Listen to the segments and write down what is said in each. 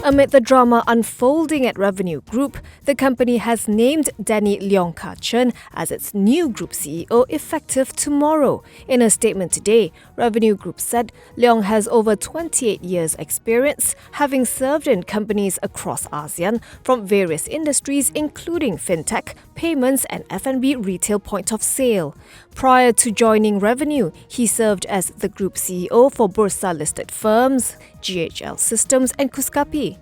Amid the drama unfolding at Revenue Group, the company has named Danny Leong as its new Group CEO effective tomorrow. In a statement today, Revenue Group said Leong has over 28 years' experience, having served in companies across ASEAN from various industries including fintech, payments and F&B retail point of sale. Prior to joining Revenue, he served as the Group CEO for Bursa-listed firms, GHL Systems and Kuskapi.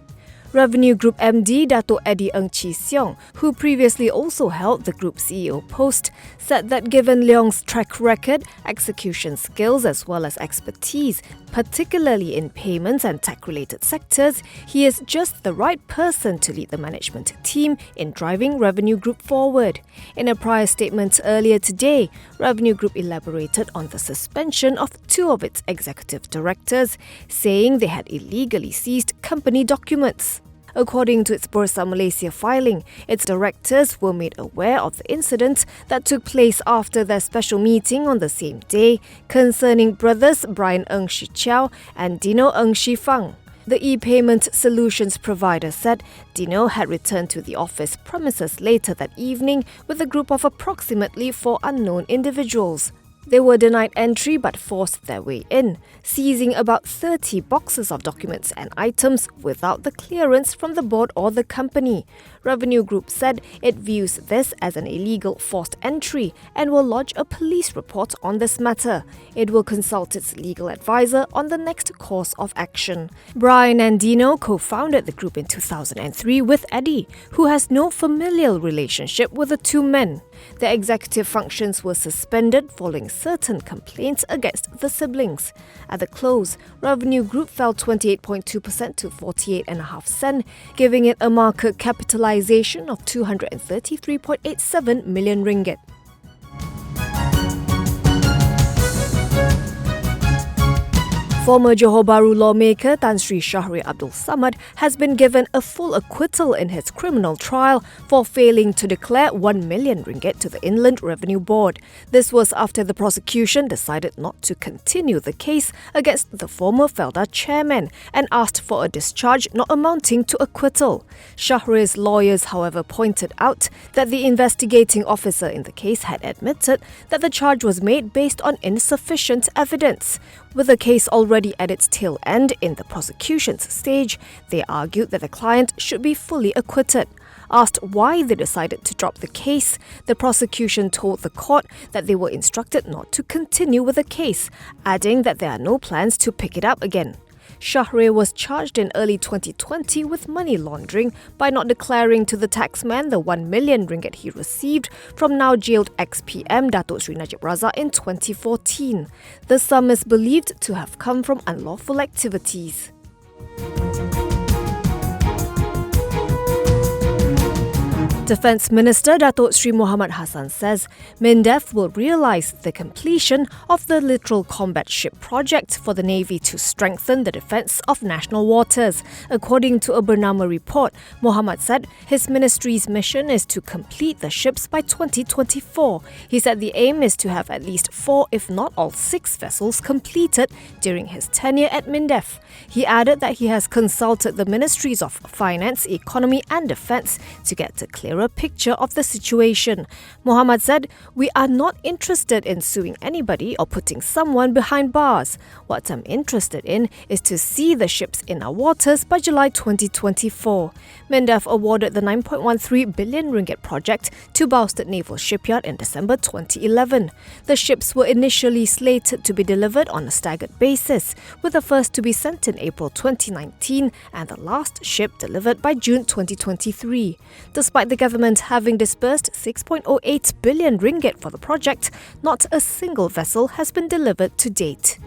Revenue Group MD Dato' Eddie Ng Chi Siong, who previously also held the Group CEO post, said that given Leong's track record, execution skills as well as expertise, particularly in payments and tech-related sectors, he is just the right person to lead the management team in driving Revenue Group forward. In a prior statement earlier today, Revenue Group elaborated on the suspension of two of its executive directors, saying they had illegally seized company documents. According to its Bursa Malaysia filing, its directors were made aware of the incident that took place after their special meeting on the same day concerning brothers Brian Ng Shi Chiao and Dino Ng Shi Fang. The e-payment solutions provider said Dino had returned to the office premises later that evening with a group of approximately 4 unknown individuals. They were denied entry but forced their way in, seizing about 30 boxes of documents and items without the clearance from the board or the company. Revenue Group said it views this as an illegal forced entry and will lodge a police report on this matter. It will consult its legal advisor on the next course of action. Brian and Dino co-founded the group in 2003 with Eddie, who has no familial relationship with the two men. Their executive functions were suspended following certain complaints against the siblings. At the close, Revenue Group fell 28.2% to 48.5 sen, giving it a market capitalization of 233.87 million ringgit. Former Johor Bahru lawmaker Tan Sri Shahri Abdul Samad has been given a full acquittal in his criminal trial for failing to declare 1 million ringgit to the Inland Revenue Board. This was after the prosecution decided not to continue the case against the former Felda chairman and asked for a discharge not amounting to acquittal. Shahrir's lawyers, however, pointed out that the investigating officer in the case had admitted that the charge was made based on insufficient evidence. With the case already at its tail end in the prosecution's stage, they argued that the client should be fully acquitted. Asked why they decided to drop the case, the prosecution told the court that they were instructed not to continue with the case, adding that there are no plans to pick it up again. Shahrir was charged in early 2020 with money laundering by not declaring to the taxman the 1 million ringgit he received from now jailed ex-PM Datuk Sri Najib Razak in 2014. The sum is believed to have come from unlawful activities. Defence Minister Datuk Sri Mohammed Hassan says Mindef will realise the completion of the littoral combat ship project for the Navy to strengthen the defence of national waters. According to a Bernama report, Mohammed said his ministry's mission is to complete the ships by 2024. He said the aim is to have at least 4, if not all 6 vessels completed during his tenure at Mindef. He added that he has consulted the Ministries of Finance, Economy and Defence to get a clearer picture of the situation. Mohammed said, "We are not interested in suing anybody or putting someone behind bars. What I'm interested in is to see the ships in our waters by July 2024. Mindef awarded the 9.13 billion ringgit project to Bousted Naval Shipyard in December 2011. The ships were initially slated to be delivered on a staggered basis, with the first to be sent in April 2019 and the last ship delivered by June 2023. Despite the government having disbursed 6.08 billion ringgit for the project, not a single vessel has been delivered to date.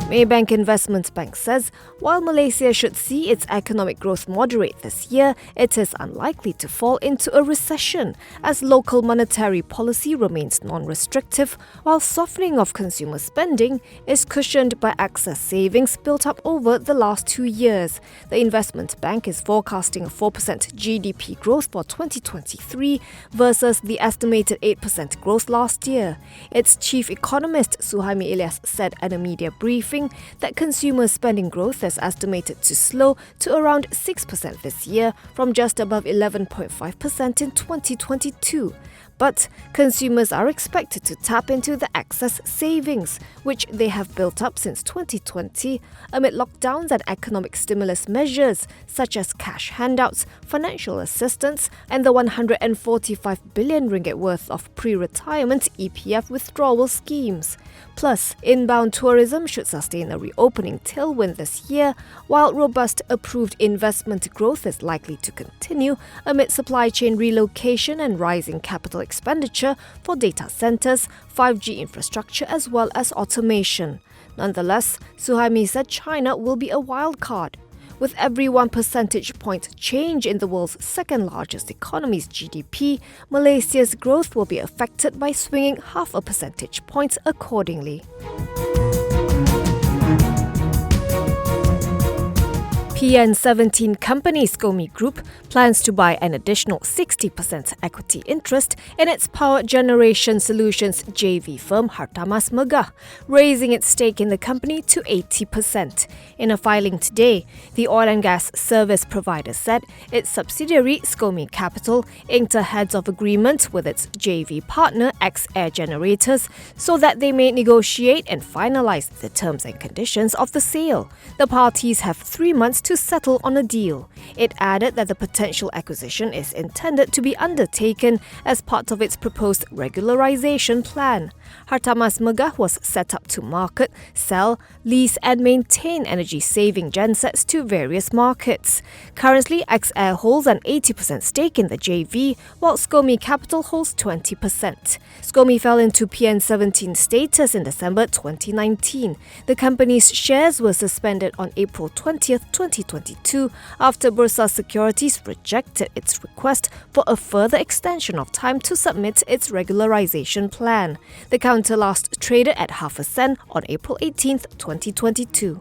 Maybank Investment Bank says While Malaysia should see its economic growth moderate this year, it is unlikely to fall into a recession as local monetary policy remains non-restrictive, while softening of consumer spending is cushioned by excess savings built up over the last 2 years. The investment bank is forecasting a 4% GDP growth for 2023 versus the estimated 8% growth last year. Its chief economist Suhaimi Ilyas said at a media briefing that consumer spending growth is estimated to slow to around 6% this year from just above 11.5% in 2022. But consumers are expected to tap into the excess savings, which they have built up since 2020 amid lockdowns and economic stimulus measures such as cash handouts, financial assistance, and the 145 billion ringgit worth of pre-retirement EPF withdrawal schemes. Plus, inbound tourism should sustain a reopening tailwind this year, while robust approved investment growth is likely to continue amid supply chain relocation and rising capital expenditure for data centers, 5G infrastructure as well as automation. Nonetheless, Suhaimi said China will be a wild card. With every 1 percentage point change in the world's second largest economy's GDP, Malaysia's growth will be affected by swinging 0.5 percentage points accordingly. PN17 company SCOMI Group plans to buy an additional 60% equity interest in its power generation solutions JV firm Hartamas Megah, raising its stake in the company to 80%. In a filing today, the oil and gas service provider said its subsidiary SCOMI Capital inked a heads of agreement with its JV partner X-Air Generators so that they may negotiate and finalize the terms and conditions of the sale. The parties have 3 months to settle on a deal. It added that the potential acquisition is intended to be undertaken as part of its proposed regularization plan. Hartamas Megah was set up to market, sell, lease and maintain energy-saving gensets to various markets. Currently, X-Air holds an 80% stake in the JV, while SCOMI Capital holds 20%. SCOMI fell into PN17 status in December 2019. The company's shares were suspended on April 20th, 2022 after Bursa Securities rejected its request for a further extension of time to submit its regularization plan. The counter last traded at half a cent on April 18th, 2022.